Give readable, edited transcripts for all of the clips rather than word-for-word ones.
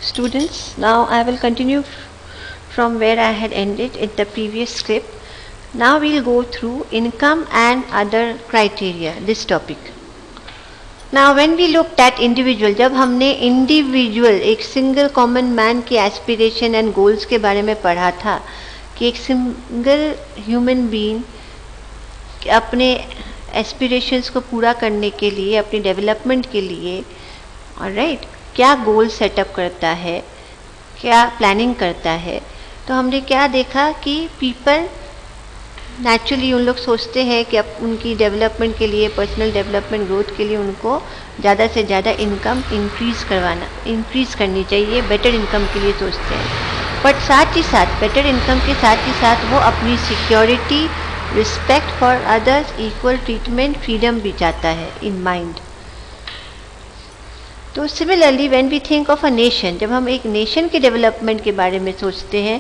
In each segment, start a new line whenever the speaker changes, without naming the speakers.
Students, now I will continue from where I had ended in the previous script. Now we'll go through income and other criteria, this topic. Now when we looked at individual, जब हमने individual एक single common man की aspiration and goals के बारे में पढ़ा था कि एक single human being अपने aspirations को पूरा करने के लिए, अपनी development के लिए, alright, क्या गोल सेटअप करता है, क्या प्लानिंग करता है, तो हमने क्या देखा कि पीपल नेचुरली उन लोग सोचते हैं कि अब उनकी डेवलपमेंट के लिए, पर्सनल डेवलपमेंट ग्रोथ के लिए उनको ज़्यादा से ज़्यादा इनकम इंक्रीज़ करनी चाहिए, बेटर इनकम के लिए सोचते हैं. बट साथ ही साथ बेटर इनकम के साथ ही साथ वो अपनी security, respect for others, equal treatment, freedom भी चाहता है इन माइंड. तो similarly when we think of a nation, जब हम एक नेशन के डेवलपमेंट के बारे में सोचते हैं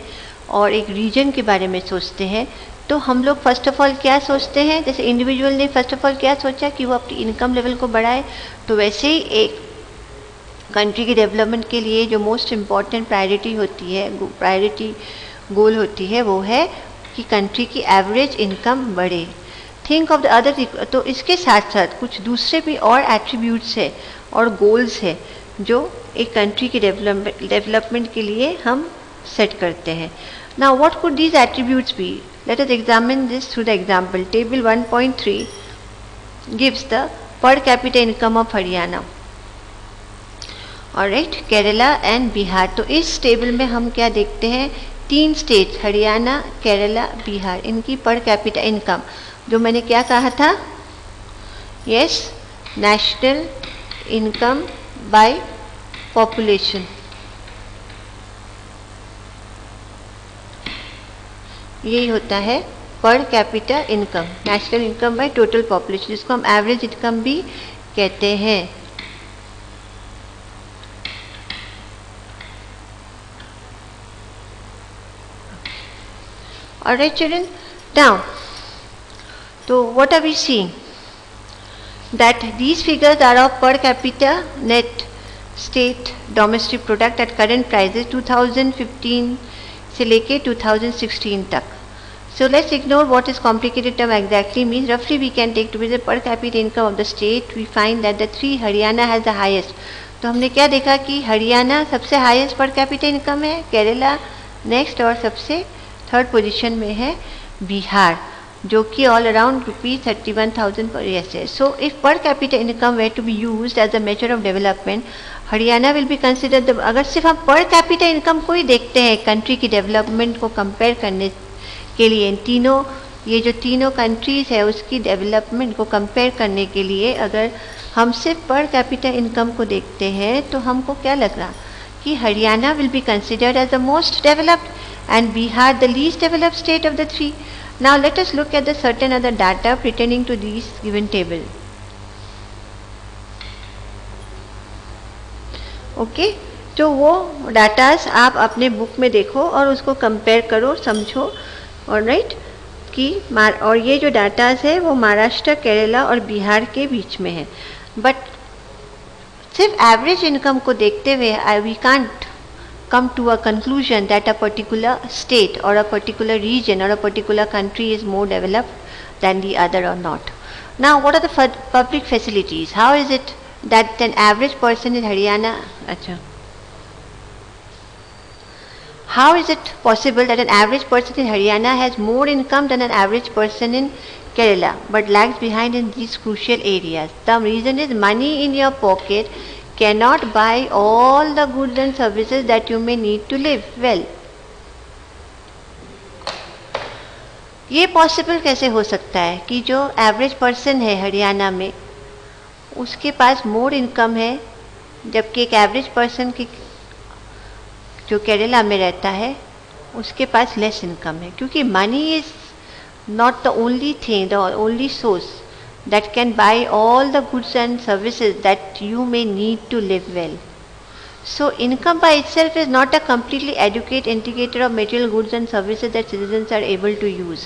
और एक रीजन के बारे में सोचते हैं, तो हम लोग फर्स्ट ऑफ ऑल क्या सोचते हैं, जैसे इंडिविजुअल ने फर्स्ट ऑफ ऑल क्या सोचा कि वो अपनी इनकम लेवल को बढ़ाए, तो वैसे ही एक कंट्री की डेवलपमेंट के लिए जो मोस्ट इम्पॉर्टेंट प्रायोरिटी होती है, प्रायोरिटी गोल होती है, वो है कि कंट्री की एवरेज इनकम बढ़े. Think of the other. तो इसके साथ साथ कुछ दूसरे भी और एट्रीब्यूट्स है और गोल्स है जो एक कंट्री की डेवलपमेंट के लिए हम सेट करते हैं. Now what could these attributes be? Let us examine this through the example. Table 1.3 gives the per capita income of Haryana, alright, Kerala and Bihar. तो इस टेबल में हम क्या देखते हैं, तीन स्टेट हरियाणा, केरला, बिहार, इनकी पर कैपिटा इनकम, जो मैंने क्या कहा था, yes, national income by population. यही होता है पर capita income, national income by total population, जिसको हम एवरेज इनकम भी कहते हैं. Alright children, now, so what are we seeing? That these figures are of per capita net state domestic product at current prices 2015 से लेके 2016 तक. So let's ignore what is complicated term exactly means. Roughly we can take to be the per capita income of the state. We find that the three Haryana has the highest. तो हमने क्या देखा कि हरियाणा सबसे highest पर capita income है, Kerala next और सबसे थर्ड पोजीशन में है बिहार, जो कि ऑल अराउंड ₹31,000 पर ईयर है. So if per capita income were to be used as a measure of development, Haryana will be considered. अगर सिर्फ हम पर कैपिटा इनकम को ही देखते हैं कंट्री की डेवलपमेंट को कंपेयर करने के लिए, ये जो तीनों कंट्रीज़ है उसकी डेवलपमेंट को कंपेयर करने के लिए अगर हम सिर्फ पर कैपिटा इनकम को देखते हैं, तो हमको क्या लग रहा कि Haryana will be considered as the most developed and Bihar the least developed state of the three. Now let us look at the certain other data pertaining to these given table. Okay, तो वो datas आप अपने book में देखो और उसको compare करो, समझो, ऑलराइट, कि और ये जो डाटास है वो महाराष्ट्र, केरला और बिहार के बीच में है. बट सिर्फ एवरेज इनकम को देखते हुए we can't come to a conclusion that a particular state or a particular region or a particular country is more developed than the other or not. Now what are the public facilities? How is it that an average person in Haryana, how is it possible that an average person in Haryana has more income than an average person in Kerala but lags behind in these crucial areas? The reason is money in your pocket cannot buy all the goods and services that you may need to live well. ये possible कैसे हो सकता है कि जो average person है हरियाणा में उसके पास मोर इनकम है, जबकि एक एवरेज पर्सन की जो केरला में रहता है उसके पास लेस इनकम है, क्योंकि money is not the only thing, the only source that can buy all the goods and services that you may need to live well. So income by itself is not a completely adequate indicator of material goods and services that citizens are able to use.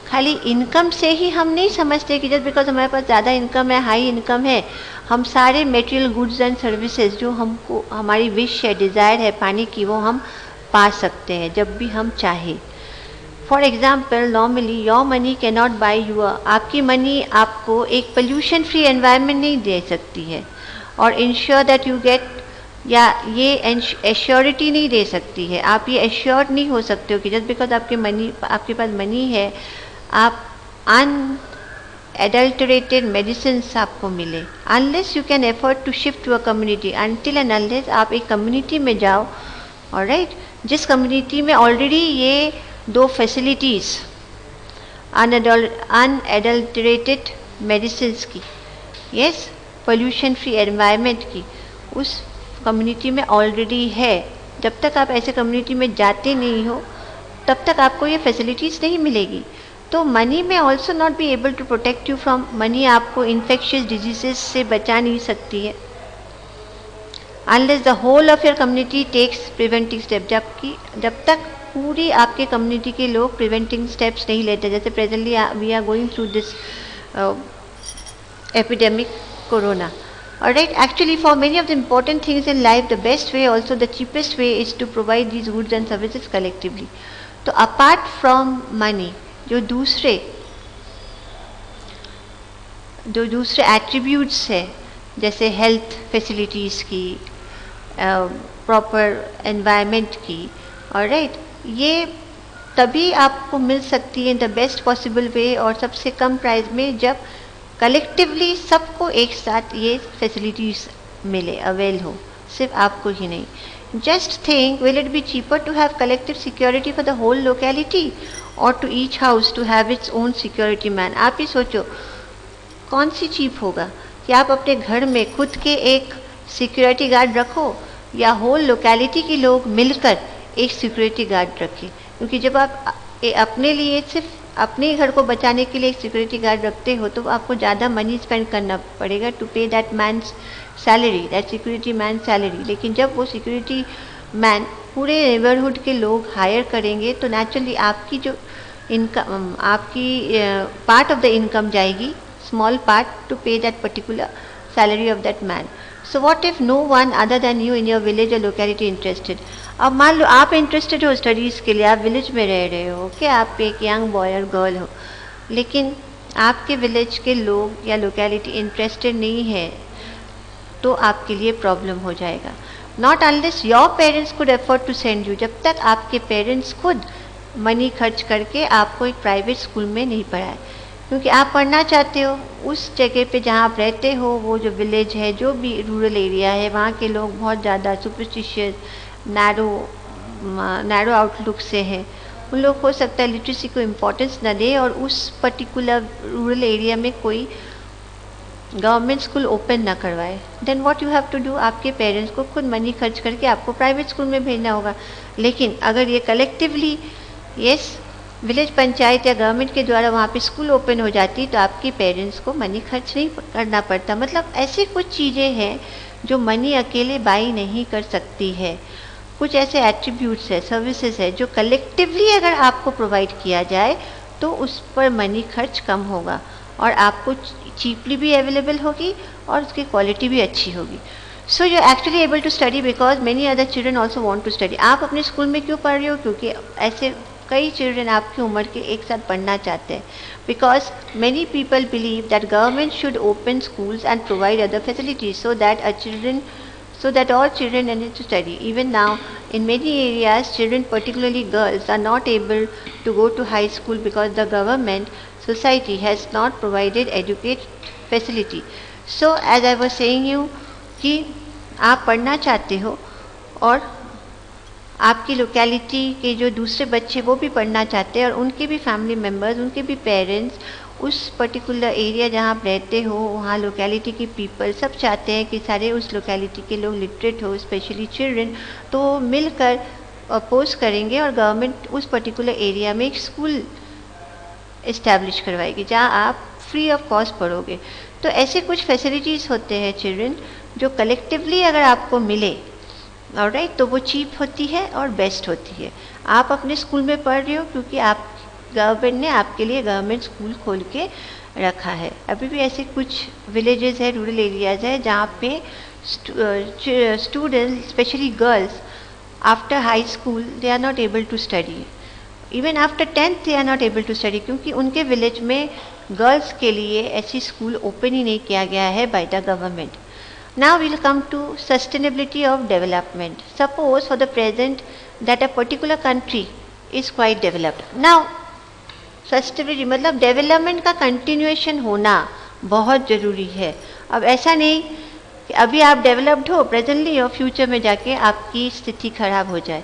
खाली income से ही हम नहीं समझते कि just because हमारे पास ज़्यादा income है, high income है, हम सारे मटेरियल गुड्स एंड सर्विसेज जो हमको हमारी विश है, डिज़ायर है पाने की, वो हम पा सकते हैं जब भी हम चाहें। For example, normally your money can not buy your, आपकी मनी आपको एक पोल्यूशन फ्री एनवायरनमेंट नहीं दे सकती है और इंश्योर दैट यू गेट, या ये एश्योरिटी नहीं दे सकती है। आप ये एश्योर्ड नहीं हो सकते हो कि जस्ट बिकॉज आपके पास मनी है आप अनएडल्टरेटेड मेडिसिन आपको मिले। Unless you can effort to shift to a community, until and unless आप एक कम्युनिटी में जाओ, ऑलराइट, जिस कम्युनिटी में ऑलरेडी ये दो फैसिलिटीज़ अनएडल्टरेटेड मेडिसिन की, यस, पोल्यूशन फ्री एनवायरनमेंट की, उस कम्युनिटी में ऑलरेडी है। जब तक आप ऐसे कम्युनिटी में जाते नहीं हो तब तक आपको ये फैसिलिटीज़ नहीं मिलेगी। तो money may also not be able to protect you from, money आपको इन्फेक्शियस डिजीजेस से बचा नहीं सकती है unless the whole of your community takes preventing step, जब तक पूरी आपके कम्युनिटी के लोग प्रिवेंटिंग स्टेप्स नहीं लेते। जैसे presently we are going through this epidemic corona. Alright, actually for many of the important things in life, the best way, also the cheapest way, is to provide these goods and services collectively. तो apart from money, जो दूसरे attributes है, जैसे health facilities की, proper environment की, alright, ये तभी आपको मिल सकती है in the best possible way और सबसे कम प्राइस में, जब कलेक्टिवली सबको एक साथ ये फैसिलिटीज़ मिले, अवेल हो, सिर्फ आपको ही नहीं। Just think, will it be cheaper to have collective security for the whole locality और to each house to have its own security man? आप ही सोचो कौन सी चीप होगा कि आप अपने घर में खुद के एक सिक्योरिटी गार्ड रखो या होल लोकेलिटी के लोग मिलकर एक सिक्योरिटी गार्ड रखें। क्योंकि जब आप अपने लिए सिर्फ अपने घर को बचाने के लिए एक सिक्योरिटी गार्ड रखते हो तो आपको ज़्यादा मनी स्पेंड करना पड़ेगा to pay that man's salary, that security man salary. लेकिन जब वो सिक्योरिटी मैन पूरे नेबरहुड के लोग हायर करेंगे तो नेचुरली आपकी जो इनकम, आपकी पार्ट ऑफ द इनकम जाएगी, small part, to pay that particular salary of that man. So what if no one other than you in your village और लोकेलिटी इंटरेस्टेड? अब मान लो आप इंटरेस्टेड हो स्टडीज़ के लिए, आप विलेज में रह रहे हो, कि आप एक यंग बॉय और गर्ल हो, लेकिन आपके विलेज के लोग या लोकेलिटी इंटरेस्टेड नहीं है, तो आपके लिए प्रॉब्लम हो जाएगा। Not unless your parents could afford to send you, जब तक आपके पेरेंट्स खुद मनी खर्च करके आपको एक प्राइवेट स्कूल में नहीं पढ़ाए, क्योंकि आप पढ़ना चाहते हो उस जगह पे जहाँ आप रहते हो, वो जो विलेज है, जो भी रूरल एरिया है, वहाँ के लोग बहुत ज़्यादा सुपरस्टिशियस, नैरो आउटलुक से हैं। उन लोग हो सकता है लिटरेसी को इम्पोर्टेंस न दे और उस पर्टिकुलर रूरल एरिया में कोई गवर्नमेंट स्कूल ओपन ना करवाए। Then what you have to do, आपके पेरेंट्स को खुद मनी खर्च करके आपको प्राइवेट स्कूल में भेजना होगा। लेकिन अगर ये कलेक्टिवली, यस, विलेज पंचायत या गवर्नमेंट के द्वारा वहाँ पे स्कूल ओपन हो जाती तो आपके पेरेंट्स को मनी खर्च नहीं करना पड़ता। मतलब ऐसी कुछ चीज़ें हैं जो मनी अकेले बाई नहीं कर सकती है। कुछ ऐसे एट्रीब्यूट्स है, सर्विसेज है, जो कलेक्टिवली अगर आपको प्रोवाइड किया जाए तो उस पर मनी खर्च कम होगा और आपको चीपली भी अवेलेबल होगी और उसकी क्वालिटी भी अच्छी होगी। So you actually able to study because many other children also want to study. आप अपने स्कूल में क्यों पढ़ रहे हो? क्योंकि ऐसे कई चिल्ड्रन आपकी उम्र के एक साथ पढ़ना चाहते हैं। Because many people believe that government should open schools and provide other facilities so that all children need to study. Even now, in many areas, children, particularly girls, are not able to go to high school because the government, society has not provided adequate facility. So, as I was saying you, कि आप पढ़ना चाहते हो और आपकी locality के जो दूसरे बच्चे वो भी पढ़ना चाहते हैं और उनके भी फैमिली मेम्बर्स, उनके भी पेरेंट्स उस पर्टिकुलर एरिया जहाँ आप रहते हो, वहाँ लोकेलिटी के पीपल सब चाहते हैं कि सारे उस लोकेलिटी के लोग लिटरेट हो, स्पेशली चिल्ड्रन, तो मिलकर अपोज करेंगे और गवर्नमेंट उस पर्टिकुलर एरिया में एक स्कूल इस्टेब्लिश करवाएगी जहाँ आप फ्री ऑफ कॉस्ट पढ़ोगे। तो ऐसे कुछ फैसिलिटीज़ होते हैं चिल्ड्रन जो कलेक्टिवली अगर आपको मिले, ऑलराइट, तो वो चीप होती है और बेस्ट होती है। आप अपने स्कूल में पढ़ रहे हो क्योंकि आप गवर्नमेंट ने आपके लिए गवर्नमेंट स्कूल खोल के रखा है। अभी भी ऐसे कुछ विलेजेस है, रूरल एरियाज है, जहाँ पे students specially girls after high school they are not able to study, even after 10th they are not able to study, क्योंकि उनके विलेज में गर्ल्स के लिए ऐसी स्कूल ओपन ही नहीं किया गया है by the government. Now we'll come to sustainability of development. Suppose for the present that a particular country is quite developed. Now sustainability मतलब डेवलपमेंट का कंटिन्यूएशन होना बहुत ज़रूरी है। अब ऐसा नहीं कि अभी आप डेवलप्ड हो प्रेजेंटली और फ्यूचर में जाके आपकी स्थिति खराब हो जाए।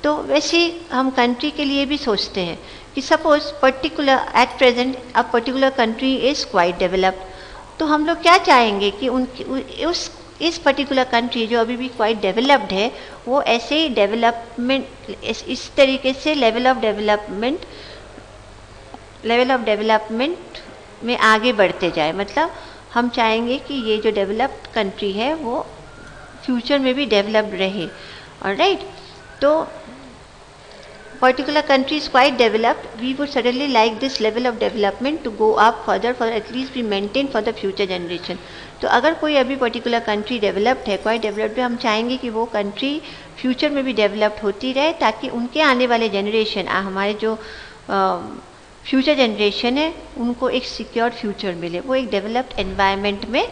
तो वैसे हम कंट्री के लिए भी सोचते हैं कि suppose particular at present a particular country is quite developed, तो हम लोग क्या चाहेंगे कि उनकी इस पर्टिकुलर कंट्री जो अभी भी क्वाइट डेवलप्ड है वो ऐसे ही डेवलपमेंट इस तरीके से लेवल ऑफ डेवलपमेंट में आगे बढ़ते जाए। मतलब हम चाहेंगे कि ये जो डेवलप्ड कंट्री है वो फ्यूचर में भी डेवलप्ड रहे। ऑलराइट, तो particular country is quite developed, we would certainly like this level of development to go up further for at least be maintained for the future generation। तो अगर कोई अभी पर्टिकुलर कंट्री डेवलप्ड है, quite developed है, हम चाहेंगे कि वो कंट्री फ्यूचर में भी डेवलप्ड होती रहे ताकि उनके आने वाले जनरेशन, हमारे जो फ्यूचर जनरेशन है उनको एक सिक्योर फ्यूचर मिले, वो एक डेवलप्ड एनवायरनमेंट में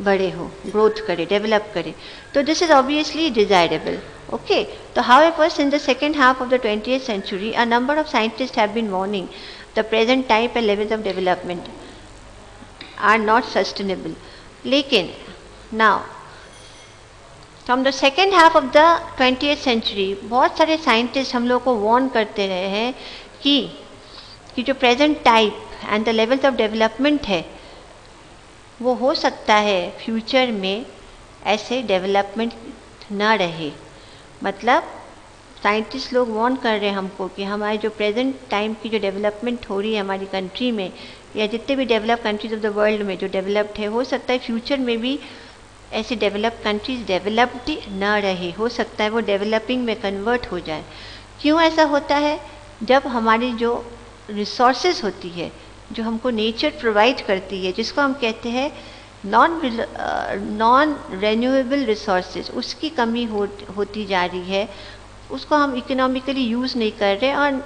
बड़े हो, ग्रोथ करे, डेवलप करे। तो this is obviously desirable. Okay, so however, since the second half of the 20th century, a number of scientists have been warning the present type and levels of development are not sustainable. लेकिन now, from the second half of the 20th century, बहुत सारे scientist हम लोग को warn करते रहे हैं कि जो present type and the levels of development है वो हो सकता है फ्यूचर में ऐसे डेवलपमेंट ना रहे। मतलब साइंटिस्ट लोग वार्न कर रहे हैं हमको कि हमारे जो प्रेजेंट टाइम की जो डेवलपमेंट हो रही है हमारी कंट्री में या जितने भी develop countries of the world में जो डेवलप्ड है, हो सकता है फ्यूचर में भी ऐसी डेवलप कंट्रीज डेवलप्ड ना रहे, हो सकता है वो डेवलपिंग में कन्वर्ट हो जाए। क्यों ऐसा होता है? जब हमारी जो रिसोर्सेज होती है, जो हमको नेचर प्रोवाइड करती है, जिसको हम कहते हैं नॉन रेन्यूएबल रिसोर्सेज, उसकी कमी होती जा रही है, उसको हम इकोनॉमिकली यूज़ नहीं कर रहे और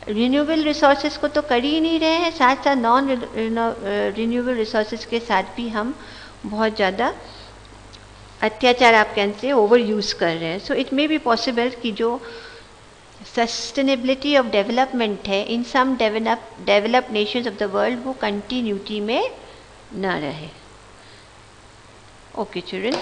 रिन्यूएबल रिसोर्सेज को तो कर ही नहीं रहे हैं, साथ साथ नॉन रिन्यूएबल रिसोर्सेज के साथ भी हम बहुत ज़्यादा अत्याचार आप कह से ओवर यूज़ कर रहे हैं। So it may be possible कि जो सस्टेनेबिलिटी ऑफ डेवलपमेंट है in some developed nations of the world वो कंटिन्यूटी में ना रहे। Okay children.